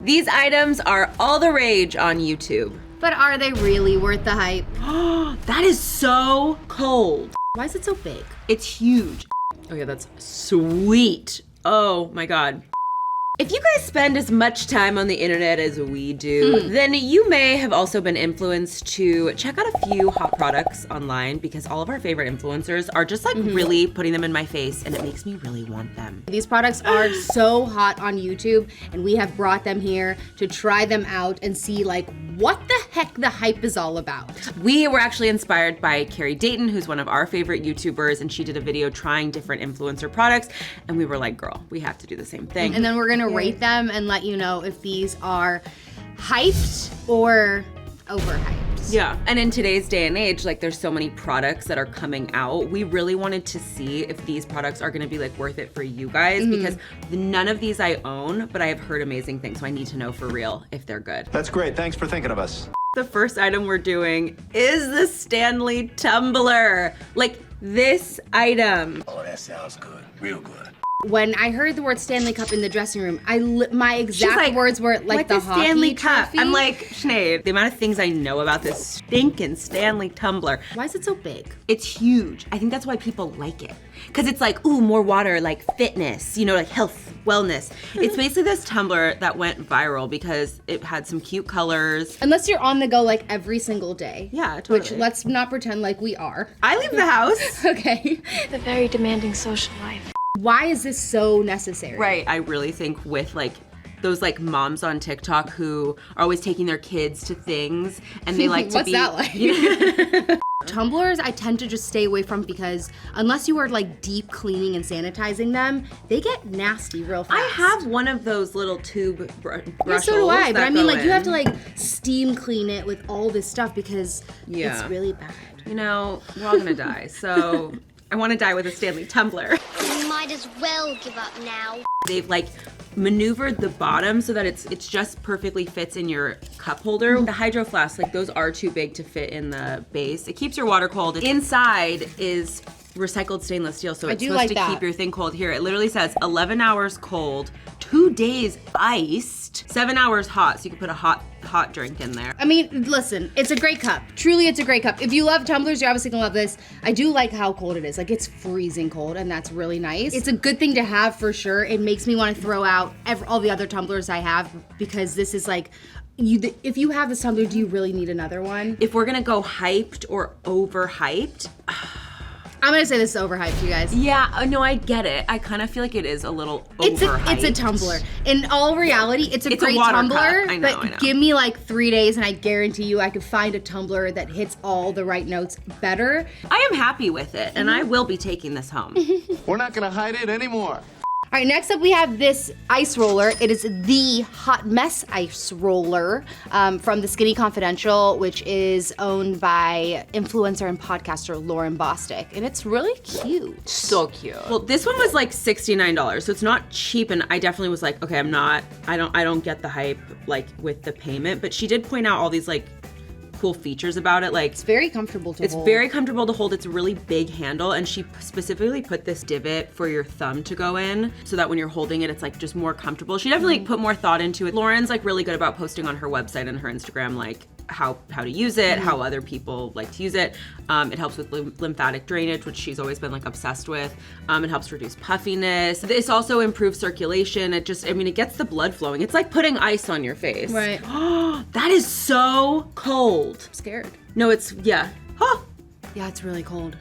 These items are all the rage on YouTube. But are they really worth the hype? That is so cold. Why is it so big? It's huge. Oh yeah, that's sweet. Oh my God. If you guys spend as much time on the internet as we do, then you may have also been influenced to check out a few hot products online because all of our favorite influencers are just like really putting them in my face and it makes me really want them. These products are so hot on YouTube and we have brought them here to try them out and see like what the heck the hype is all about. We were actually inspired by Carrie Dayton, who's one of our favorite YouTubers, and she did a video trying different influencer products and we were like, girl, we have to do the same thing. And then we're gonna rate them and let you know if these are hyped or overhyped. Yeah, and in today's day and age, like there's so many products that are coming out. We really wanted to see if these products are gonna be like worth it for you guys because none of these I own, but I have heard amazing things, so I need to know for real if they're good. That's great, thanks for thinking of us. The first item we're doing is the Stanley Tumbler. Like this item. Oh, that sounds good, real good. When I heard the word Stanley Cup in the dressing room, my exact like, words were like the hockey Stanley Cup. trophy. I'm like, Sinead, the amount of things I know about this stinking Stanley Tumbler. Why is it so big? It's huge. I think that's why people like it. Because it's like, ooh, more water, like fitness, you know, like health, wellness. It's basically this tumbler that went viral because it had some cute colors. Unless you're on the go like every single day. Yeah, totally. Which let's not pretend like we are. I leave the house. Okay. The very demanding social life. Why is this so necessary? Right. I really think with like those like moms on TikTok who are always taking their kids to things and they like to What's be. that like? Tumblers I tend to just stay away from because unless you are like deep cleaning and sanitizing them, they get nasty real fast. I have one of those little tube brushes. Yeah, so do I, but I mean like you have to like. like steam clean it with all this stuff because Yeah. it's really bad. You know, we're all gonna die, so I want to die with a Stanley Tumbler. You might as well give up now. They've like maneuvered the bottom so that it's just perfectly fits in your cup holder. The hydro flasks, like those are too big to fit in the base. It keeps your water cold. Inside is recycled stainless steel, so it's supposed to keep your thing cold. Here, it literally says 11 hours cold, 2 days iced, 7 hours hot, so you can put a hot drink in there. I mean, listen, it's a great cup. Truly, it's a great cup. If you love tumblers, you're obviously gonna love this. I do like how cold it is. Like, it's freezing cold, and that's really nice. It's a good thing to have for sure. It makes me want to throw out all the other tumblers I have because this is like, if you have this tumbler, do you really need another one? If we're gonna go hyped or overhyped, I'm gonna say this is overhyped, you guys. yeah, no, I get it. I kind of feel like it is a little overhyped. It's a tumbler. In all reality, it's a great water tumbler. cup. I know. Give me like 3 days and I guarantee you I could find a tumbler that hits all the right notes better. I am happy with it, and I will be taking this home. We're not gonna hide it anymore. All right, next up we have this ice roller. It is the Hot Mess ice roller from the Skinny Confidential, which is owned by influencer and podcaster Lauren Bostic, and it's really cute. So cute. Well, this one was like $69, so it's not cheap, and I definitely was like, okay, I don't get the hype like with the payment, but she did point out all these like cool features about it. Like It's very comfortable to hold. It's very comfortable to hold. It's a really big handle, and she specifically put this divot for your thumb to go in so that when you're holding it, it's like just more comfortable. She definitely put more thought into it. Lauren's like really good about posting on her website and her Instagram like how to use it, how other people like to use it. It helps with lymphatic drainage, which she's always been like obsessed with. It helps reduce puffiness. This also improves circulation. It gets the blood flowing. It's like putting ice on your face. Right. That is so cold. I'm scared. No, yeah. Oh, Yeah, it's really cold.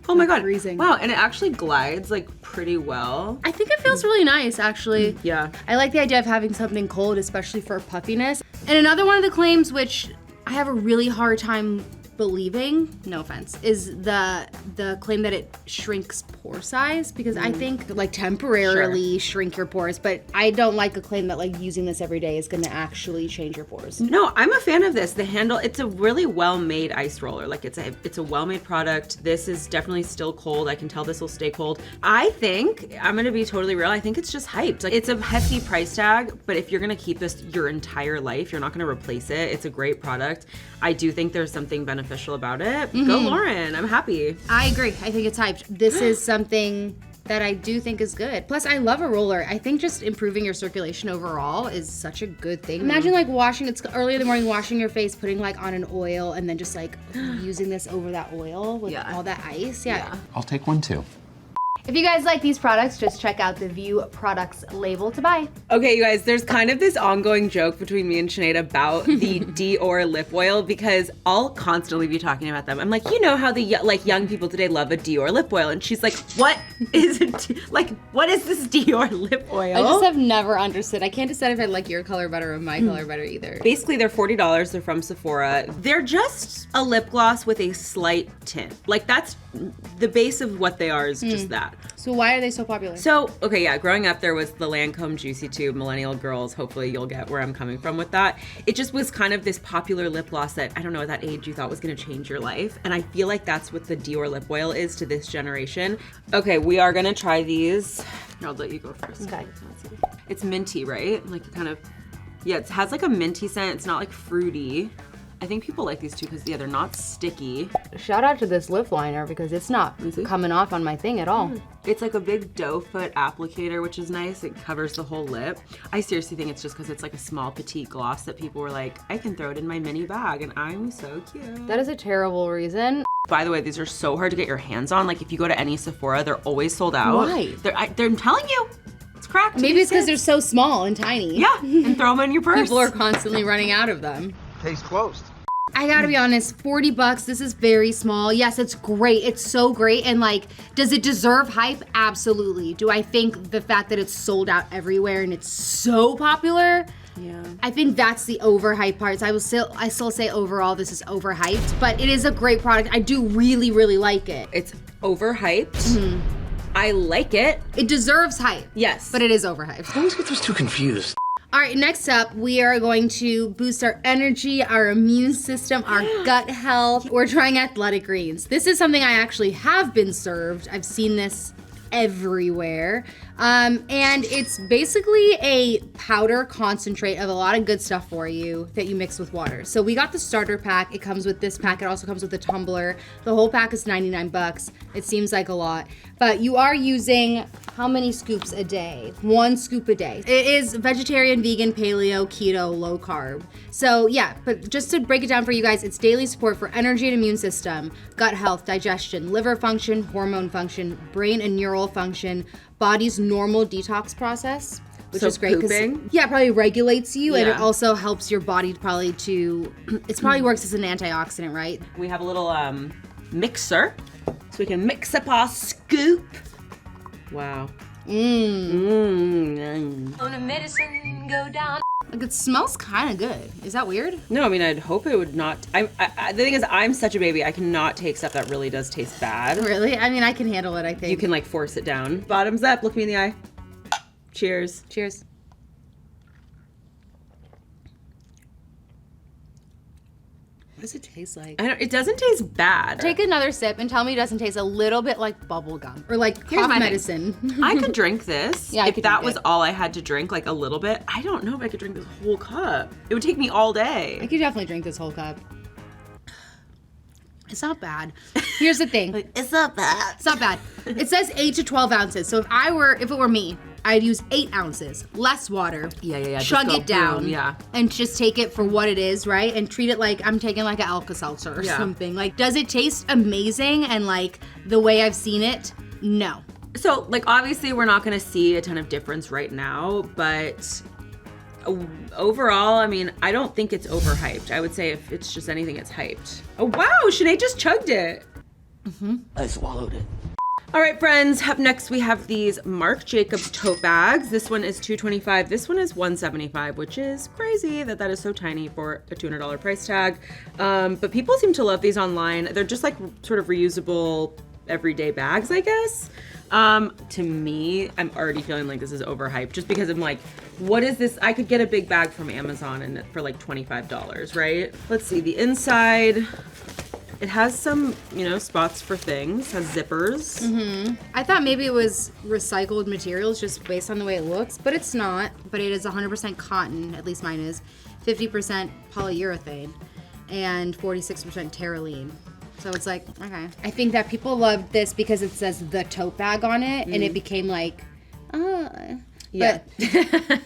oh my God. Freezing. Wow, and it actually glides like pretty well. I think it feels really nice, actually. Yeah. I like the idea of having something cold, especially for puffiness. And another one of the claims, which I have a really hard time believing, no offense, is the claim that it shrinks pore size, because I think like temporarily shrink your pores, but I don't like a claim that like using this every day is gonna actually change your pores. No, I'm a fan of this. The handle, it's a really well-made ice roller. Like it's a well-made product. This is definitely still cold. I can tell this will stay cold. I think, I'm gonna be totally real, I think it's just hyped. Like it's a hefty price tag, but if you're gonna keep this your entire life, you're not gonna replace it. It's a great product. I do think there's something beneficial about it. Go Lauren, I'm happy. I agree. I think it's hyped. This is something that I do think is good. Plus, I love a roller. I think just improving your circulation overall is such a good thing. Imagine like it's early in the morning, washing your face, putting like on an oil, and then just like using this over that oil with all that ice. Yeah. I'll take one too. If you guys like these products, just check out the View Products label to buy. Okay, you guys, there's kind of this ongoing joke between me and Sinead about the Dior Lip Oil because I'll constantly be talking about them. I'm like, you know how the young people today love a Dior Lip Oil, and she's like, what is it? Like, what is this Dior Lip Oil? I just have never understood. I can't decide if I like your color better or my color better either. Basically, they're $40. They're from Sephora. They're just a lip gloss with a slight tint. Like, that's the base of what they are is just that. So why are they so popular? So, okay, yeah, growing up there was the Lancome Juicy Tube, millennial girls, hopefully you'll get where I'm coming from with that. It just was kind of this popular lip gloss that, I don't know, at that age you thought was gonna change your life. And I feel like that's what the Dior Lip Oil is to this generation. Okay, we are gonna try these. I'll let you go first. Okay. It's minty, right? Like it kind of, yeah, it has like a minty scent. It's not like fruity. I think people like these too because, yeah, they're not sticky. Shout out to this lip liner because it's not coming off on my thing at all. It's like a big doe foot applicator, which is nice. It covers the whole lip. I seriously think it's just because it's like a small petite gloss that people were like, I can throw it in my mini bag and I'm so cute. That is a terrible reason. By the way, these are so hard to get your hands on. Like if you go to any Sephora, they're always sold out. Why? I'm telling you, it's cracked. Maybe it's because they're so small and tiny. Yeah, and throw them in your purse. People are constantly running out of them. Case closed. I gotta be honest, $40, this is very small. Yes, it's great, it's so great. And like, does it deserve hype? Absolutely. Do I think the fact that it's sold out everywhere and it's so popular? Yeah. I think that's the overhyped part. I still say overall this is overhyped, but it is a great product. I do really, really like it. It's overhyped. I like it. It deserves hype. Yes. But it is overhyped. I always get those two confused. All right, next up, we are going to boost our energy, our immune system, our gut health. We're trying athletic greens. This is something I actually have been served. I've seen this everywhere. And it's basically a powder concentrate of a lot of good stuff for you that you mix with water. So we got the starter pack. It comes with this pack. It also comes with a tumbler. The whole pack is 99 bucks. It seems like a lot, but you are using how many scoops a day? 1 scoop a day. It is vegetarian, vegan, paleo, keto, low carb. So yeah, but just to break it down for you guys, it's daily support for energy and immune system, gut health, digestion, liver function, hormone function, brain and neural function, body's normal detox process, which is great because yeah, it probably regulates you and it also helps your body probably to, it probably works as an antioxidant, right? We have a little mixer so we can mix up our scoop. Wow. On a medicine go down. Like it smells kind of good. Is that weird? No, I mean, I'd hope it would not. The thing is, I'm such a baby. I cannot take stuff that really does taste bad. Really? I mean, I can handle it, I think. You can like force it down. Bottoms up, look me in the eye. Cheers. Cheers. What does it taste like? It doesn't taste bad. Take another sip and tell me it doesn't taste a little bit like bubble gum or like cough medicine. I could drink this. Yeah, if that was all I had to drink, like a little bit. I don't know if I could drink this whole cup. It would take me all day. I could definitely drink this whole cup. It's not bad. Here's the thing. It's not bad. It's not bad. It says 8 to 12 ounces. So if it were me, I'd use 8 ounces, less water. Yeah. Chug it down. Yeah. And just take it for what it is, right? And treat it like I'm taking like an Alka-Seltzer or something. Like, does it taste amazing and like the way I've seen it? No. So, like, obviously we're not gonna see a ton of difference right now, but overall, I mean, I don't think it's overhyped. I would say if it's just anything, it's hyped. Oh, wow, Sinead just chugged it. I swallowed it. All right, friends, up next we have these Marc Jacobs tote bags. This one is $225. This one is $175, which is crazy that is so tiny for a $200 price tag. But people seem to love these online. They're just like sort of reusable everyday bags, I guess. To me, I'm already feeling like this is overhyped just because I'm like, what is this? I could get a big bag from Amazon and for like $25, right? Let's see, the inside, it has some, spots for things, has zippers. I thought maybe it was recycled materials just based on the way it looks, but it's not. But it is 100% cotton, at least mine is, 50% polyurethane, and 46% terylene. So it's like, okay. I think that people loved this because it says the tote bag on it, and it became like, Yeah. But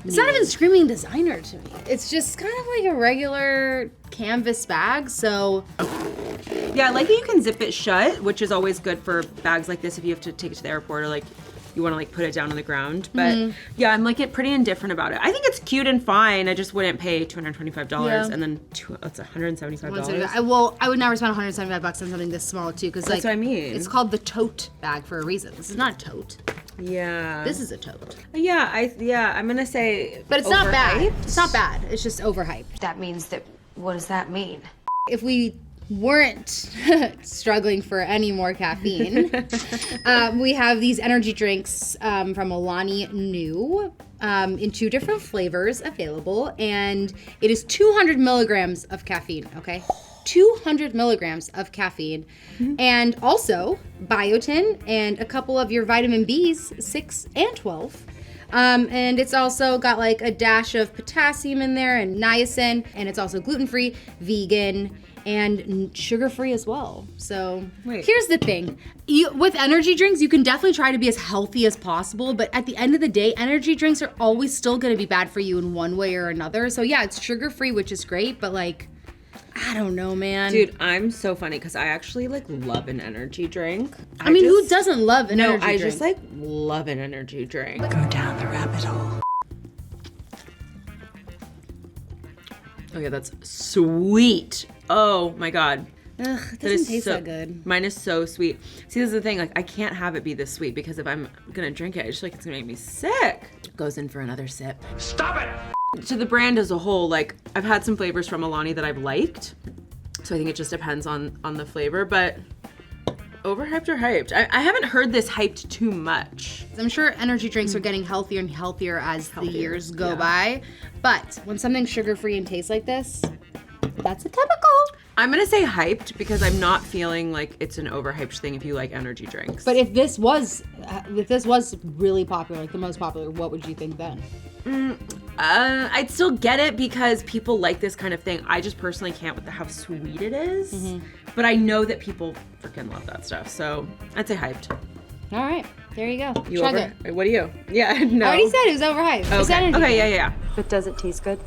it's not even screaming designer to me. It's just kind of like a regular canvas bag, so. Yeah, I like that you can zip it shut, which is always good for bags like this if you have to take it to the airport or like you want to like put it down on the ground. But yeah, I'm like pretty indifferent about it. I think it's cute and fine. I just wouldn't pay $225 and then it's $175. Well, I would never spend $175 on something this small too, because That's what I mean. It's called the tote bag for a reason. This is not a tote. Yeah. This is a tote. Yeah, I'm gonna say. But it's not bad. overhyped. It's not bad. It's just overhyped. That means that, what does that mean? If we weren't struggling for any more caffeine, we have these energy drinks from Aulani New in 2 different flavors available, and it is 200 milligrams of caffeine, okay? 200 milligrams of caffeine, and also biotin and a couple of your vitamin Bs, 6 and 12. And it's also got like a dash of potassium in there and niacin, and it's also gluten-free, vegan, and sugar-free as well. So here's the thing. With energy drinks, you can definitely try to be as healthy as possible, but at the end of the day, energy drinks are always still gonna be bad for you in one way or another. So yeah, it's sugar-free, which is great, but like, I don't know, man. Dude, I'm so funny because I actually like love an energy drink. I mean, who doesn't love an energy drink? I just like love an energy drink. Go down the rabbit hole. Okay, that's sweet. Oh my God. Ugh, it doesn't taste that good. Mine is so sweet. See, this is the thing. Like, I can't have it be this sweet because if I'm gonna drink it, I just feel like it's gonna make me sick. Goes in for another sip. Stop it! To the brand as a whole, like I've had some flavors from Aulani that I've liked, so I think it just depends on the flavor. But overhyped or hyped? I haven't heard this hyped too much. I'm sure energy drinks are getting healthier and healthier as the years go by. But when something's sugar-free and tastes like this, that's a chemical. I'm gonna say hyped because I'm not feeling like it's an overhyped thing if you like energy drinks. But if this was really popular, like the most popular, what would you think then? I'd still get it because people like this kind of thing. I just personally can't with how sweet it is. But I know that people freaking love that stuff. So I'd say hyped. All right, there you go. You Chug over? it. What do you? Yeah, no. I already said it was overhyped. It's energy. Okay, yeah. But does it taste good?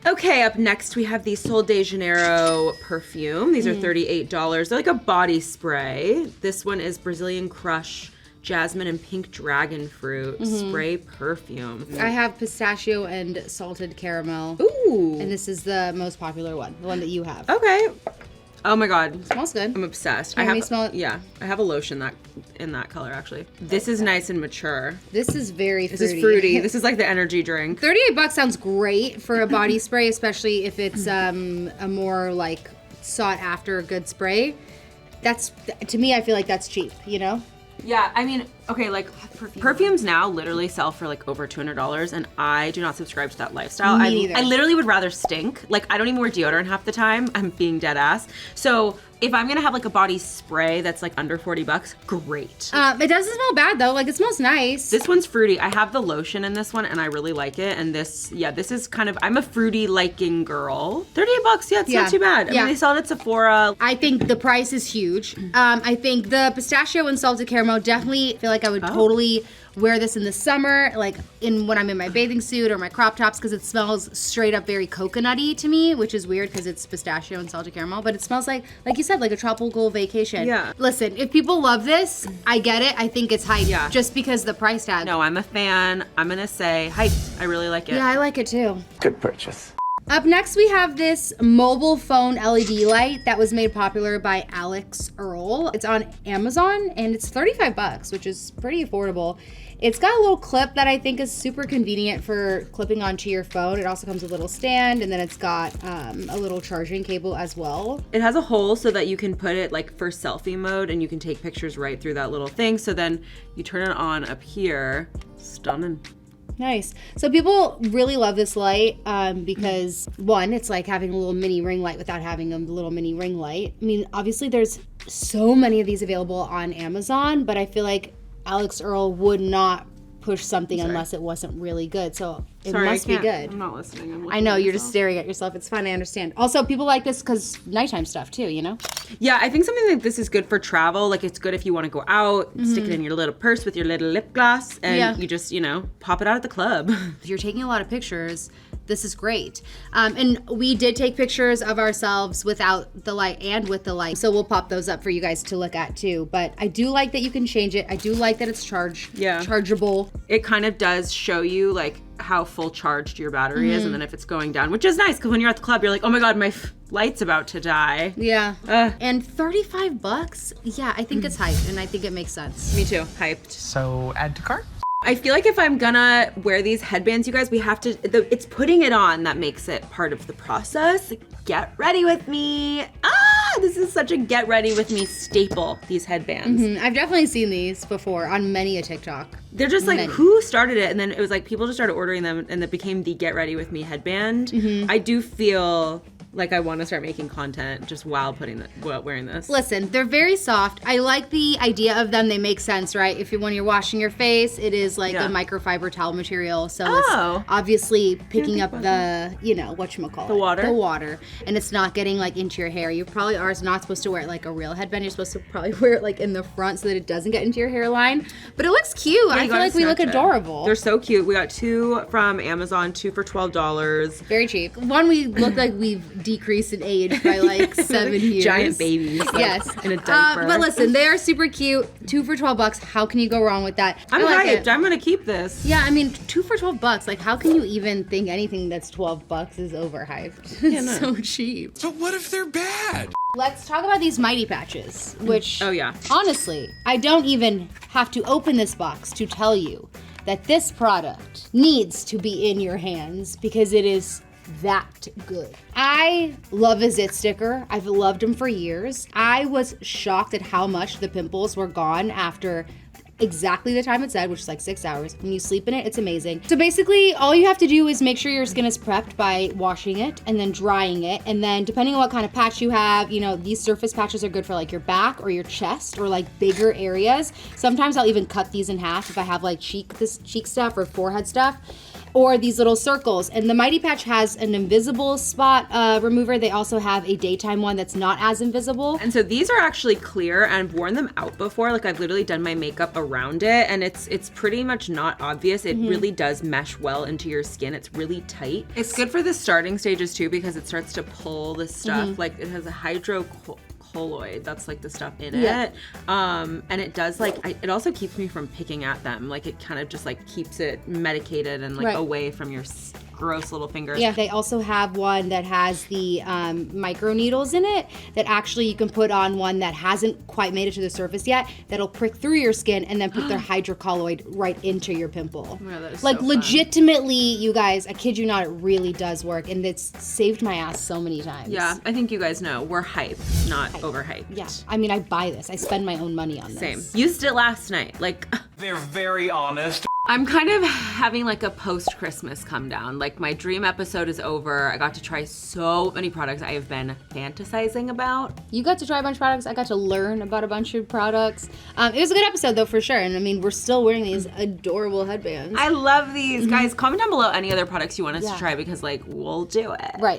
Okay, up next we have the Seoul de Janeiro perfume. These are $38. They're like a body spray. This one is Brazilian Crush Jasmine and Pink Dragon Fruit Spray Perfume. I have pistachio and salted caramel. Ooh. And this is the most popular one, the one that you have. Okay. Oh my God. Smells good. I'm obsessed. Can you smell it? Yeah, I have a lotion in that color actually. This is nice and mature. This is very fruity. This is fruity. This is like the energy drink. $38 sounds great for a body spray, especially if it's a more like sought after good spray. That's, to me, I feel like that's cheap, you know? Yeah, I mean, okay, like perfumes now literally sell for like over $200, and I do not subscribe to that lifestyle. Me neither. I literally would rather stink. Like, I don't even wear deodorant half the time. I'm being dead ass. So if I'm gonna have like a body spray that's like under $40, great. It doesn't smell bad though. Like, it smells nice. This one's fruity. I have the lotion in this one, and I really like it. And this is kind of, I'm a fruity liking girl. $38, yeah, it's not too bad. I mean, they sell it at Sephora. I think the price is huge. I think the pistachio and salted caramel definitely feel like I would totally wear this in the summer, like when I'm in my bathing suit or my crop tops, because it smells straight up very coconutty to me, which is weird because it's pistachio and salted caramel, but it smells like you said, like a tropical vacation. Yeah. Listen, if people love this, I get it. I think it's hype. Yeah. Just because the price tag. No, I'm a fan. I'm gonna say hyped. I really like it. Yeah, I like it too. Good purchase. Up next, we have this mobile phone LED light that was made popular by Alex Earl. It's on Amazon and it's $35, which is pretty affordable. It's got a little clip that I think is super convenient for clipping onto your phone. It also comes with a little stand, and then it's got a little charging cable as well. It has a hole so that you can put it like for selfie mode, and you can take pictures right through that little thing. So then you turn it on up here. Stunning. Nice. So people really love this light because one, it's like having a little mini ring light without having a little mini ring light. I mean, obviously there's so many of these available on Amazon, but I feel like Alex Earl would not push something unless it wasn't really good. So it Sorry, must be good. I'm not listening. I'm I know, you're just staring at yourself. It's fine, I understand. Also, people like this because nighttime stuff too, you know? Yeah, I think something like this is good for travel. Like, it's good if you want to go out, stick it in your little purse with your little lip gloss, and you just, pop it out at the club. If you're taking a lot of pictures, this is great. And we did take pictures of ourselves without the light and with the light. So we'll pop those up for you guys to look at too. But I do like that you can change it. I do like that it's chargeable. It kind of does show you, like, how full charged your battery is, and then if it's going down, which is nice, because when you're at the club, you're like, oh my God, my light's about to die. Yeah. And $35? Yeah, I think it's hyped, and I think it makes sense. Me too. Hyped. So add to cart? I feel like if I'm gonna wear these headbands, you guys, we have to, it's putting it on that makes it part of the process. Get ready with me. This is such a get ready with me staple, these headbands. I've definitely seen these before on many a TikTok. They're just like, who started it? And then it was like, people just started ordering them, and it became the get ready with me headband. I do feel like I want to start making content just while wearing this. Listen, they're very soft. I like the idea of them. They make sense, right? When you're washing your face, it is like a microfiber towel material. So it's obviously picking up the, whatchamacallit. The water. The water. And it's not getting like into your hair. You probably are not supposed to wear it like a real headband. You're supposed to probably wear it like in the front so that it doesn't get into your hairline. But it looks cute. I feel like we look adorable. They're so cute. We got 2 from Amazon, 2 for $12. Very cheap. One, we look like we've decreased in age by like 7 years. Giant babies. Yes. In a diaper. But listen, they are super cute. 2 for $12. How can you go wrong with that? I'm like hyped. it. I'm gonna keep this. Yeah, I mean, 2 for $12. Like, how can you even think anything that's $12 is overhyped? It's so cheap. But what if they're bad? Let's talk about these Mighty Patches, which, yeah. honestly, I don't even have to open this box to tell you that this product needs to be in your hands because it is that good. I love a zit sticker. I've loved them for years. I was shocked at how much the pimples were gone after exactly the time it said, which is like 6 hours. When you sleep in it, it's amazing. So basically, all you have to do is make sure your skin is prepped by washing it and then drying it. And then depending on what kind of patch you have, these surface patches are good for like your back or your chest or like bigger areas. Sometimes I'll even cut these in half if I have like cheek stuff or forehead stuff. Or these little circles. And the Mighty Patch has an invisible spot remover. They also have a daytime one that's not as invisible. And so these are actually clear, and I've worn them out before. Like, I've literally done my makeup around it, and it's pretty much not obvious. It really does mesh well into your skin. It's really tight. It's good for the starting stages too, because it starts to pull the stuff. Like, it has a hydrocolloid, that's like the stuff in it. And it does it also keeps me from picking at them. Like, it kind of just like keeps it medicated and like away from your gross little fingers. Yeah, they also have one that has the micro needles in it that actually you can put on one that hasn't quite made it to the surface yet, that'll prick through your skin and then put their hydrocolloid right into your pimple. Yeah, that is like so legitimately, you guys, I kid you not, it really does work, and it's saved my ass so many times. Yeah, I think you guys know we're hype, not overhyped. Yeah, I mean, I buy this. I spend my own money on this. Same. Used it last night. Like, They're very honest. I'm kind of having like a post-Christmas come down. Like, my dream episode is over. I got to try so many products I have been fantasizing about. You got to try a bunch of products. I got to learn about a bunch of products. It was a good episode though, for sure. And I mean, we're still wearing these adorable headbands. I love these. Guys, comment down below any other products you want us to try, because like, we'll do it. Right.